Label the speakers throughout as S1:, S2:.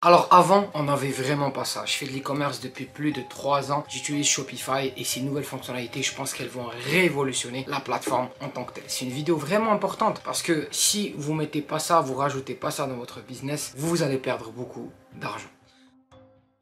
S1: Alors avant, on n'avait vraiment pas ça. Je fais de l'e-commerce depuis plus de 3 ans. J'utilise Shopify et ces nouvelles fonctionnalités, je pense qu'elles vont révolutionner la plateforme en tant que telle. C'est une vidéo vraiment importante parce que si vous mettez pas ça, vous rajoutez pas ça dans votre business, vous allez perdre beaucoup d'argent.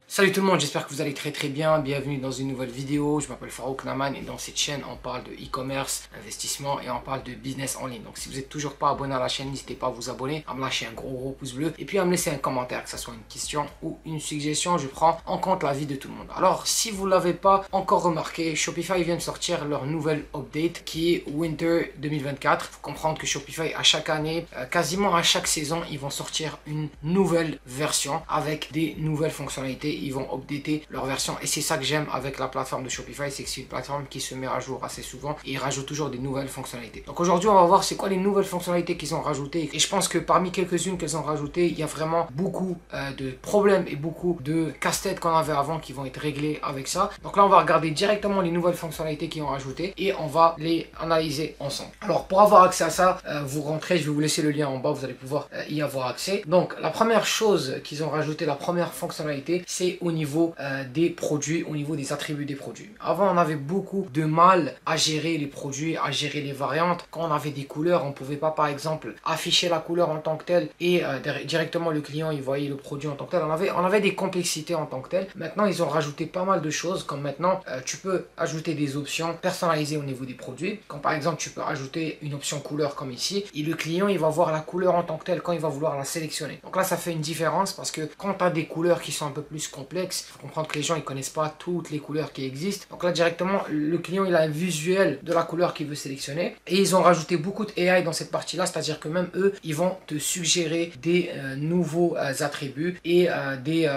S1: Salut tout le monde, j'espère que vous allez très bien. Bienvenue dans une nouvelle vidéo. Je m'appelle Farouk Naman et dans cette chaîne, on parle de e-commerce, investissement et on parle de business en ligne. Donc si vous n'êtes toujours pas abonné à la chaîne, n'hésitez pas à vous abonner, à me lâcher un gros pouce bleu et puis à me laisser un commentaire, que ce soit une question ou une suggestion. Je prends en compte l'avis de tout le monde. Alors si vous ne l'avez pas encore remarqué, Shopify vient de sortir leur nouvelle update qui est Winter 2024. Il faut comprendre que Shopify à chaque année, quasiment à chaque saison, ils vont sortir une nouvelle version avec des nouvelles fonctionnalités. Ils vont updater leur version et c'est ça que j'aime avec la plateforme de Shopify, c'est que c'est une plateforme qui se met à jour assez souvent et ils rajoutent toujours des nouvelles fonctionnalités. Donc aujourd'hui on va voir c'est quoi les nouvelles fonctionnalités qu'ils ont rajoutées et je pense que parmi quelques-unes qu'elles ont rajoutées, il y a vraiment beaucoup de problèmes et beaucoup de casse-tête qu'on avait avant qui vont être réglés avec ça. Donc là on va regarder directement les nouvelles fonctionnalités qu'ils ont rajoutées et on va les analyser ensemble. Alors pour avoir accès à ça, vous rentrez, je vais vous laisser le lien en bas, vous allez pouvoir y avoir accès. Donc la première chose qu'ils ont rajouté, la première fonctionnalité, c'est au niveau des produits, au niveau des attributs des produits. Avant, on avait beaucoup de mal à gérer les produits, à gérer les variantes. Quand on avait des couleurs, on ne pouvait pas, par exemple, afficher la couleur en tant que telle et directement le client, il voyait le produit en tant que tel. On avait des complexités en tant que tel. Maintenant, ils ont rajouté pas mal de choses, comme maintenant, tu peux ajouter des options personnalisées au niveau des produits. Comme par exemple, tu peux ajouter une option couleur comme ici, et le client, il va voir la couleur en tant que telle quand il va vouloir la sélectionner. Donc là, ça fait une différence parce que quand tu as des couleurs qui sont un peu plus complexes, il faut comprendre que les gens ils connaissent pas toutes les couleurs qui existent. Donc là directement le client il a un visuel de la couleur qu'il veut sélectionner et ils ont rajouté beaucoup de AI dans cette partie là, c'est à dire que même eux ils vont te suggérer des nouveaux attributs et des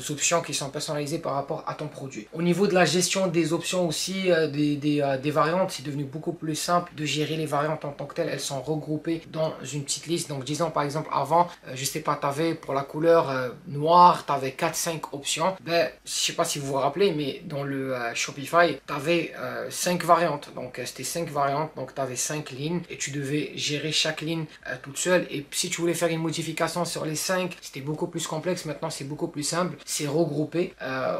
S1: options qui sont personnalisées par rapport à ton produit. Au niveau de la gestion des options aussi, des variantes, c'est devenu beaucoup plus simple de gérer les variantes en tant que telles. Elles sont regroupées dans une petite liste. Donc disons par exemple avant, je sais pas, tu avais pour la couleur noire, tu avais 4-5 options. Ben, je sais pas si vous vous rappelez, mais dans le Shopify, tu avais 5 variantes. Donc, c'était 5 variantes. Donc, tu avais 5 lignes et tu devais gérer chaque ligne toute seule. Et si tu voulais faire une modification sur les 5, c'était beaucoup plus complexe. Maintenant, c'est beaucoup plus simple. C'est regroupé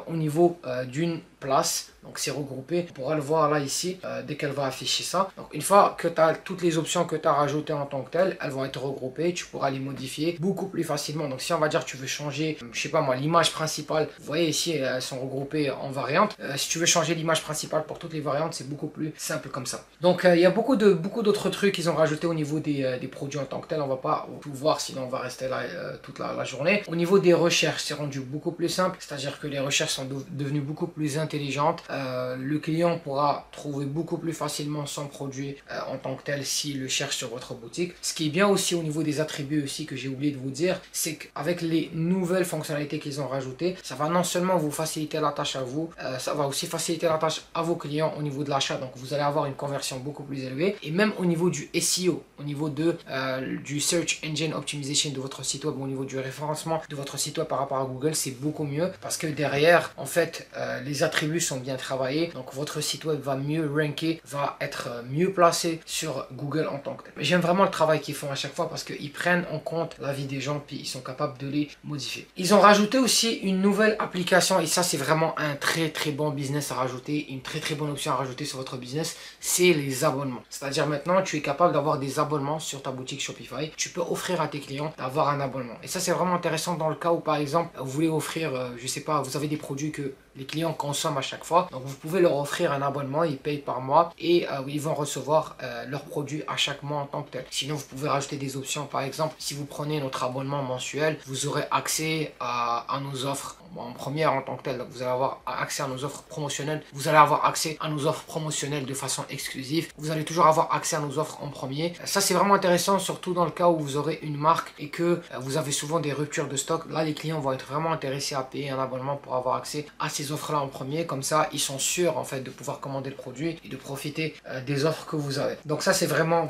S1: au niveau d'une place. Donc, c'est regroupé. On pourra le voir là, ici, dès qu'elle va afficher ça. Donc, une fois que tu as toutes les options que tu as rajoutées en tant que telles, elles vont être regroupées. Tu pourras les modifier beaucoup plus facilement. Donc, si on va dire tu veux changer, je sais pas moi, l'image principale, vous voyez ici, elles sont regroupées en variantes. Si tu veux changer l'image principale pour toutes les variantes, c'est beaucoup plus simple comme ça. Donc, il y a beaucoup d'autres trucs qu'ils ont rajouté au niveau des produits en tant que tel. On va pas tout voir, sinon on va rester là toute la journée. Au niveau des recherches, c'est rendu beaucoup plus simple. C'est-à-dire que les recherches sont devenues beaucoup plus intelligentes. Le client pourra trouver beaucoup plus facilement son produit en tant que tel s'il le cherche sur votre boutique. Ce qui est bien aussi au niveau des attributs aussi que j'ai oublié de vous dire, c'est qu'avec les nouvelles fonctionnalités qu'ils ont rajoutées, ça va non seulement vous faciliter la tâche à vous, ça va aussi faciliter la tâche à vos clients au niveau de l'achat. Donc vous allez avoir une conversion beaucoup plus élevée. Et même au niveau du SEO, au niveau du Search Engine Optimization de votre site web, au niveau du référencement de votre site web par rapport à Google, c'est beaucoup mieux parce que derrière, en fait, les attributs sont bien travaillés. Donc votre site web va mieux ranker, va être mieux placé sur Google en tant que tel. J'aime vraiment le travail qu'ils font à chaque fois parce qu'ils prennent en compte la vie des gens puis ils sont capables de les modifier. Ils ont rajouté aussi une nouvelle application et ça c'est vraiment un très bon business à rajouter, une très bonne option à rajouter sur votre business, c'est les abonnements. C'est-à-dire maintenant tu es capable d'avoir des abonnements sur ta boutique Shopify. Tu peux offrir à tes clients d'avoir un abonnement. Et ça c'est vraiment intéressant dans le cas où par exemple vous voulez offrir, je sais pas, vous avez des produits que les clients consomment à chaque fois. Donc vous pouvez leur offrir un abonnement, ils payent par mois et ils vont recevoir leurs produits à chaque mois en tant que tel. Sinon vous pouvez rajouter des options, par exemple si vous prenez notre abonnement mensuel, vous aurez accès à nos offres en première en tant que tel. Donc vous allez avoir accès à nos offres promotionnelles, vous allez avoir accès à nos offres promotionnelles de façon exclusive, vous allez toujours avoir accès à nos offres en premier. Ça c'est vraiment intéressant, surtout dans le cas où vous aurez une marque et que vous avez souvent des ruptures de stock. Là les clients vont être vraiment intéressés à payer un abonnement pour avoir accès à ces offres là en premier, comme ça ils sont sûrs en fait de pouvoir commander le produit et de profiter des offres que vous avez. Donc ça c'est vraiment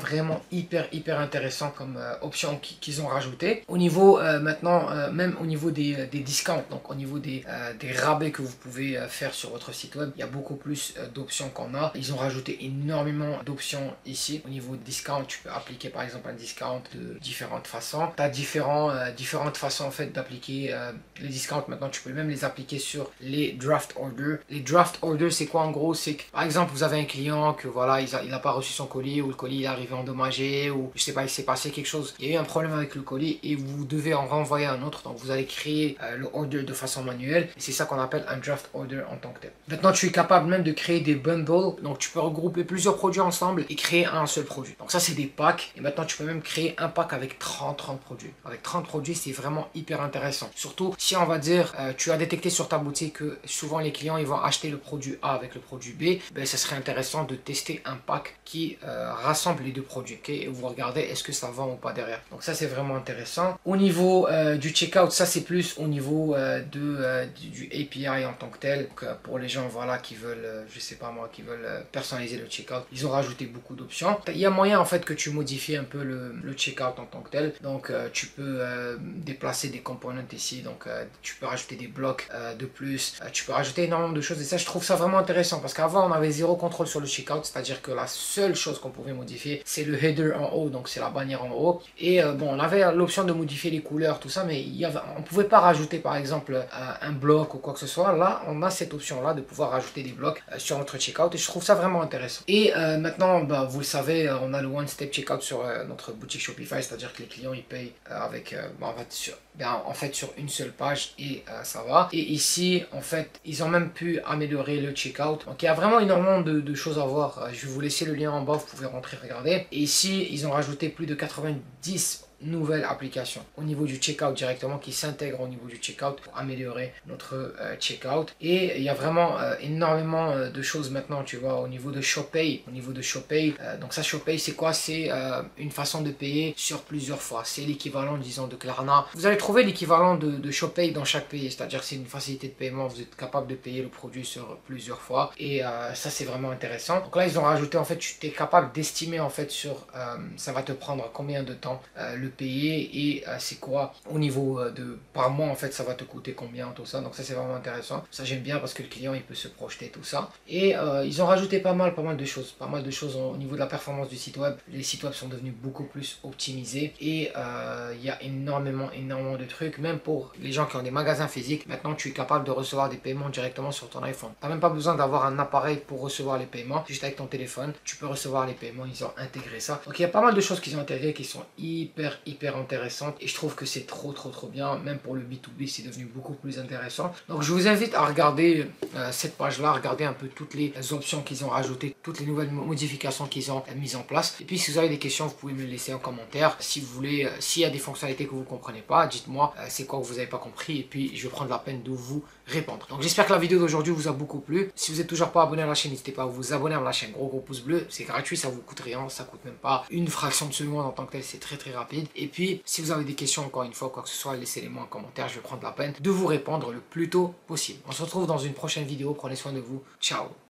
S1: hyper intéressant comme option qu'ils ont rajouté. Au niveau maintenant, même au niveau des discounts, donc au niveau niveau des rabais que vous pouvez faire sur votre site web. Il y a beaucoup plus d'options qu'on a. Ils ont rajouté énormément d'options ici. Au niveau de discount, tu peux appliquer par exemple un discount de différentes façons. Tu as différentes façons en fait d'appliquer les discounts. Maintenant, tu peux même les appliquer sur les draft orders. Les draft orders, c'est quoi en gros? C'est que par exemple, vous avez un client que voilà, il n'a pas reçu son colis, ou le colis est arrivé endommagé, ou je sais pas, il s'est passé quelque chose. Il y a eu un problème avec le colis et vous devez en renvoyer un autre. Donc vous allez créer le order de façon manuelle. Et c'est ça qu'on appelle un draft order en tant que tel. Maintenant, tu es capable même de créer des bundles. Donc tu peux regrouper plusieurs produits ensemble et créer un seul produit. Donc ça, c'est des packs. Et maintenant, tu peux même créer un pack avec 30 produits. Avec 30 produits, c'est vraiment hyper intéressant. Surtout si on va dire, tu as détecté sur ta boutique que souvent les clients ils vont acheter le produit A avec le produit B, ben, ça serait intéressant de tester un pack qui rassemble les deux produits. Okay? Et vous regardez est-ce que ça vend ou pas derrière. Donc ça, c'est vraiment intéressant. Au niveau du checkout, ça c'est plus au niveau du API en tant que tel. Donc, pour les gens voilà, qui veulent, je sais pas moi, qui veulent personnaliser le checkout, ils ont rajouté beaucoup d'options. Il y a moyen en fait que tu modifies un peu le checkout en tant que tel. Donc tu peux déplacer des components ici. Donc tu peux rajouter des blocs de plus. Tu peux rajouter énormément de choses. Et ça, je trouve ça vraiment intéressant parce qu'avant on avait zéro contrôle sur le checkout. C'est-à-dire que la seule chose qu'on pouvait modifier, c'est le header en haut. Donc c'est la bannière en haut. Et bon, on avait l'option de modifier les couleurs, tout ça, mais on ne pouvait pas rajouter par exemple un bloc ou quoi que ce soit. Là, on a cette option là de pouvoir rajouter des blocs sur notre checkout et je trouve ça vraiment intéressant. Et maintenant, bah, vous le savez, on a le one step checkout sur notre boutique Shopify, c'est-à-dire que les clients ils payent avec en fait sur une seule page et ça va. Et ici, en fait, ils ont même pu améliorer le checkout. Donc il y a vraiment énormément de choses à voir. Je vais vous laisser le lien en bas, vous pouvez rentrer regarder. Et ici, ils ont rajouté plus de 90 nouvelle application au niveau du checkout directement qui s'intègre au niveau du checkout pour améliorer notre checkout. Et il y a vraiment énormément de choses maintenant, tu vois, au niveau de ShopPay. Donc ça, ShopPay, c'est quoi? C'est une façon de payer sur plusieurs fois. C'est l'équivalent, disons, de Klarna. Vous allez trouver l'équivalent de ShopPay dans chaque pays, c'est-à-dire que c'est une facilité de paiement. Vous êtes capable de payer le produit sur plusieurs fois. Et ça, c'est vraiment intéressant. Donc là, ils ont rajouté, en fait, tu es capable d'estimer, en fait, sur ça va te prendre combien de temps le payer et c'est quoi au niveau de par mois en fait ça va te coûter combien, tout ça. Donc ça, c'est vraiment intéressant. Ça, j'aime bien parce que le client il peut se projeter tout ça. Et ils ont rajouté pas mal de choses, au niveau de la performance du site web. Les sites web sont devenus beaucoup plus optimisés et il y a énormément de trucs. Même pour les gens qui ont des magasins physiques, maintenant tu es capable de recevoir des paiements directement sur ton iPhone. Tu n'as même pas besoin d'avoir un appareil pour recevoir les paiements. Juste avec ton téléphone tu peux recevoir les paiements. Ils ont intégré ça. Donc il y a pas mal de choses qu'ils ont intégrées qui sont hyper intéressante et je trouve que c'est trop bien. Même pour le B2B, c'est devenu beaucoup plus intéressant. Donc je vous invite à regarder cette page là, regarder un peu toutes les options qu'ils ont rajoutées, toutes les nouvelles modifications qu'ils ont mises en place. Et puis si vous avez des questions, vous pouvez me les laisser en commentaire. Si vous voulez, s'il y a des fonctionnalités que vous ne comprenez pas, dites-moi c'est quoi que vous n'avez pas compris et puis je vais prendre la peine de vous répondre. Donc j'espère que la vidéo d'aujourd'hui vous a beaucoup plu. Si vous n'êtes toujours pas abonné à la chaîne, n'hésitez pas à vous abonner à la chaîne. Gros pouce bleu, c'est gratuit, ça vous coûte rien, ça coûte même pas une fraction de seconde en tant que tel, c'est très rapide. Et puis si vous avez des questions, encore une fois, quoi que ce soit, laissez-les-moi en commentaire, je vais prendre la peine de vous répondre le plus tôt possible. On se retrouve dans une prochaine vidéo, prenez soin de vous, ciao.